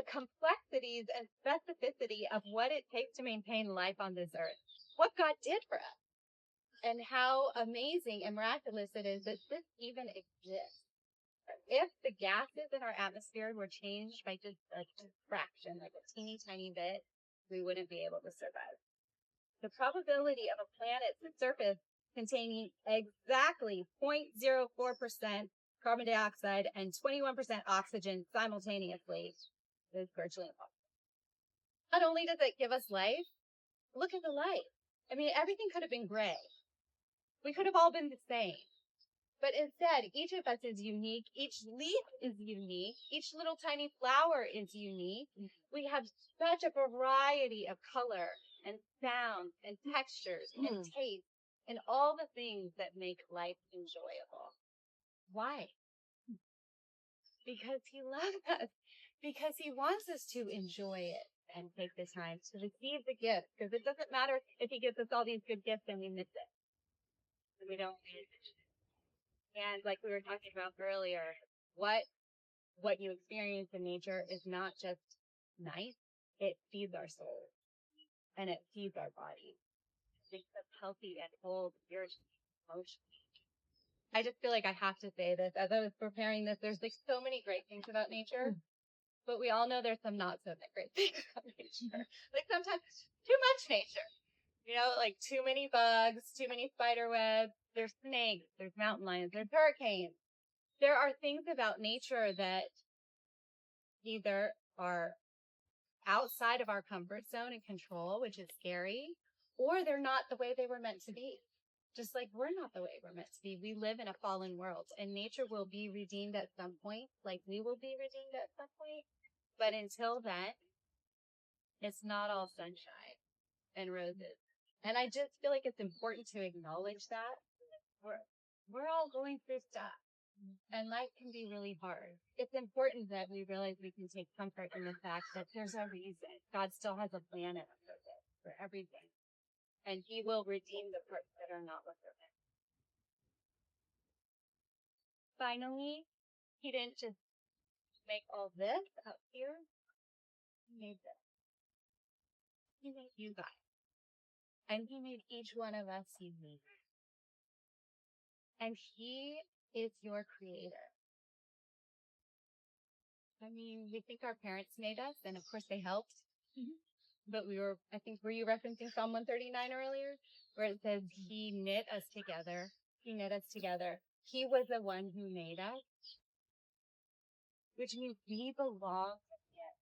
complexities and specificity of what it takes to maintain life on this earth, what God did for us, and how amazing and miraculous it is that this even exists. If the gases in our atmosphere were changed by just a fraction, like a teeny tiny bit, we wouldn't be able to survive. The probability of a planet's surface containing exactly 0.04% carbon dioxide and 21% oxygen simultaneously is virtually impossible. Not only does it give us life, look at the light. I mean, everything could have been gray. We could have all been the same. But instead, each of us is unique. Each leaf is unique. Each little tiny flower is unique. We have such a variety of color and sound and textures and taste and all the things that make life enjoyable. Why? Because he loves us. Because he wants us to enjoy it and take the time to receive the gift. Because it doesn't matter if he gives us all these good gifts and we miss it. We don't pay attention. And like we were talking about earlier, what you experience in nature is not just nice. It feeds our soul. And it feeds our body. It makes us healthy and whole spiritually, emotionally. I just feel like I have to say this. As I was preparing this, there's like so many great things about nature. But we all know there's some not so great things about nature. Like sometimes too much nature. You know, like too many bugs, too many spider webs. There's snakes, there's mountain lions, there's hurricanes. There are things about nature that either are outside of our comfort zone and control, which is scary, or they're not the way they were meant to be. Just like we're not the way we're meant to be. We live in a fallen world, and nature will be redeemed at some point, like we will be redeemed at some point. But until then, it's not all sunshine and roses. And I just feel like it's important to acknowledge that. We're all going through stuff, and life can be really hard. It's important that we realize we can take comfort in the fact that there's a reason. God still has a plan and a purpose for everything, and he will redeem the parts that are not what they're meant. Finally, he didn't just make all this out here. He made this. He made you guys. And he made each one of us unique. And he is your creator. I mean, we think our parents made us, and of course they helped. But were you referencing Psalm 139 earlier? Where it says he knit us together. He knit us together. He was the one who made us. Which means we belong to him.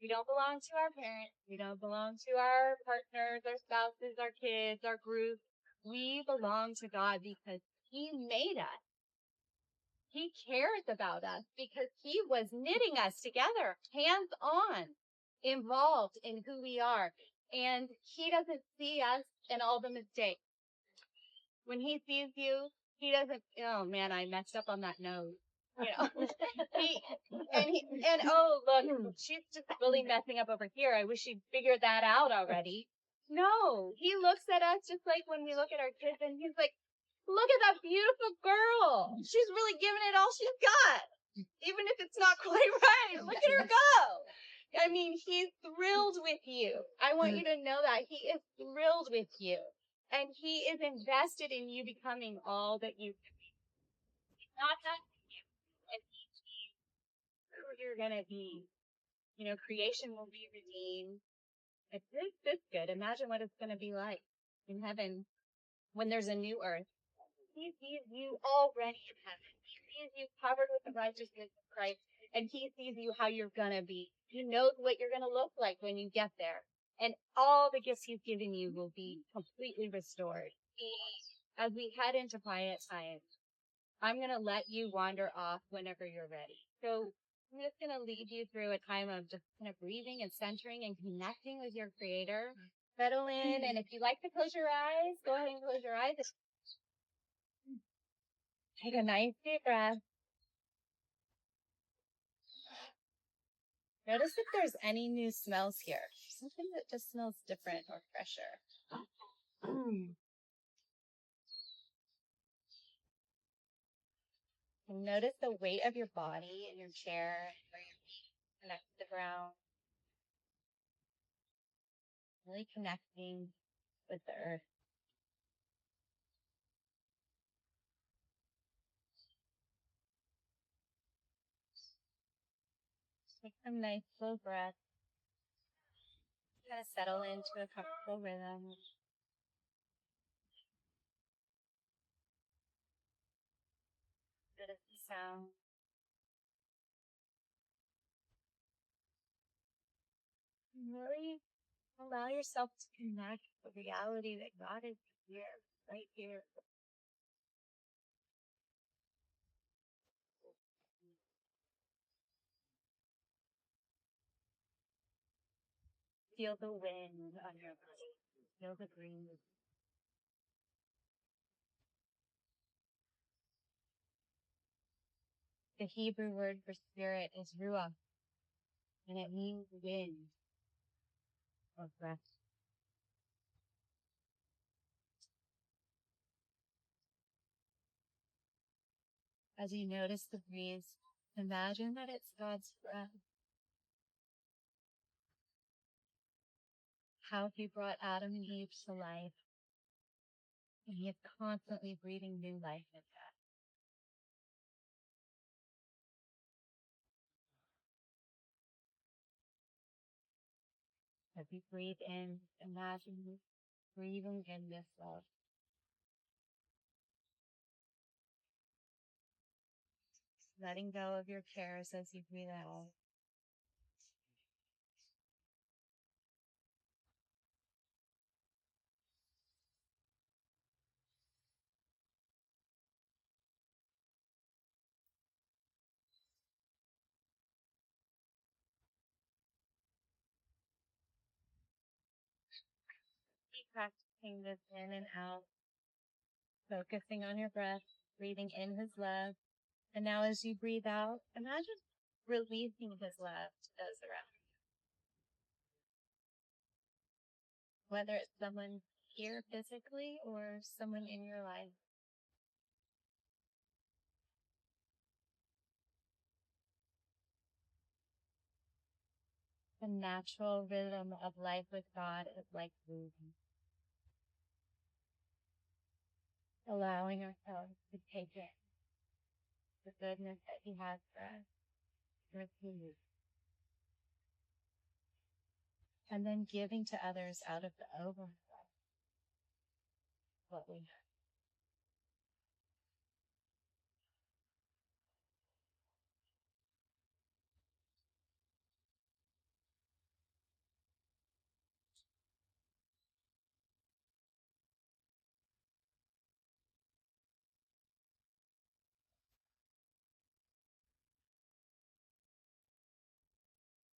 We don't belong to our parents. We don't belong to our partners, our spouses, our kids, our group. We belong to God because he made us. He cares about us because he was knitting us together, hands on, involved in who we are. And he doesn't see us and all the mistakes. When he sees you, he doesn't, oh man, I messed up on that nose. You know, oh, look, she's just really messing up over here. I wish she'd figured that out already. No, he looks at us just like when we look at our kids, and he's like, look at that beautiful girl. She's really giving it all she's got. Even if it's not quite right. Look at her go. I mean, he's thrilled with you. I want you to know that he is thrilled with you. And he is invested in you becoming all that you can be. Not that and teach you who you're gonna be. You know, creation will be redeemed. It's this good. Imagine what it's gonna be like in heaven when there's a new earth. He sees you already in heaven. He sees you covered with the righteousness of Christ, and he sees you how you're gonna be. He knows what you're gonna look like when you get there. And all the gifts he's given you will be completely restored. As we head into quiet time, I'm going to let you wander off whenever you're ready. So I'm just going to lead you through a time of just kind of breathing and centering and connecting with your creator. Settle in. And if you like to close your eyes, go ahead and close your eyes. Take a nice deep breath. Notice if there's any new smells here. Something that just smells different or fresher. And notice the weight of your body in your chair or your feet connect to the ground, really connecting with the earth. Take some nice slow breaths, kind of settle into a comfortable rhythm. Good as the sound. And really allow yourself to connect with the reality that God is here, right here. Feel the wind on your body. Feel the breeze. The Hebrew word for spirit is ruach, and it means wind or breath. As you notice the breeze, imagine that it's God's breath. How he brought Adam and Eve to life, and he is constantly breathing new life into us. As you breathe in, imagine breathing in this love. Letting go of your cares as you breathe out. Keep practicing this in and out, focusing on your breath, breathing in his love. And now as you breathe out, imagine releasing his love to those around you. Whether it's someone here physically or someone in your life. The natural rhythm of life with God is like breathing. Allowing ourselves to take in the goodness that he has for us, receive, and then giving to others out of the overflow what we have.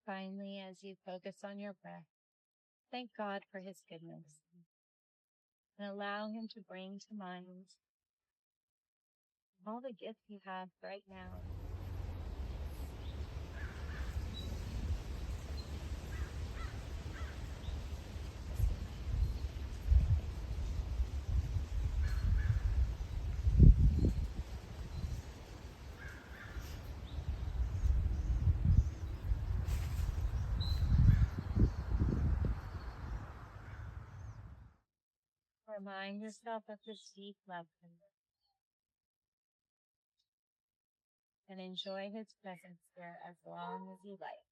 Finally, as you focus on your breath, thank God for his goodness and allow him to bring to mind all the gifts you have right now. Remind yourself of this deep love for him and enjoy his presence here as long as you like.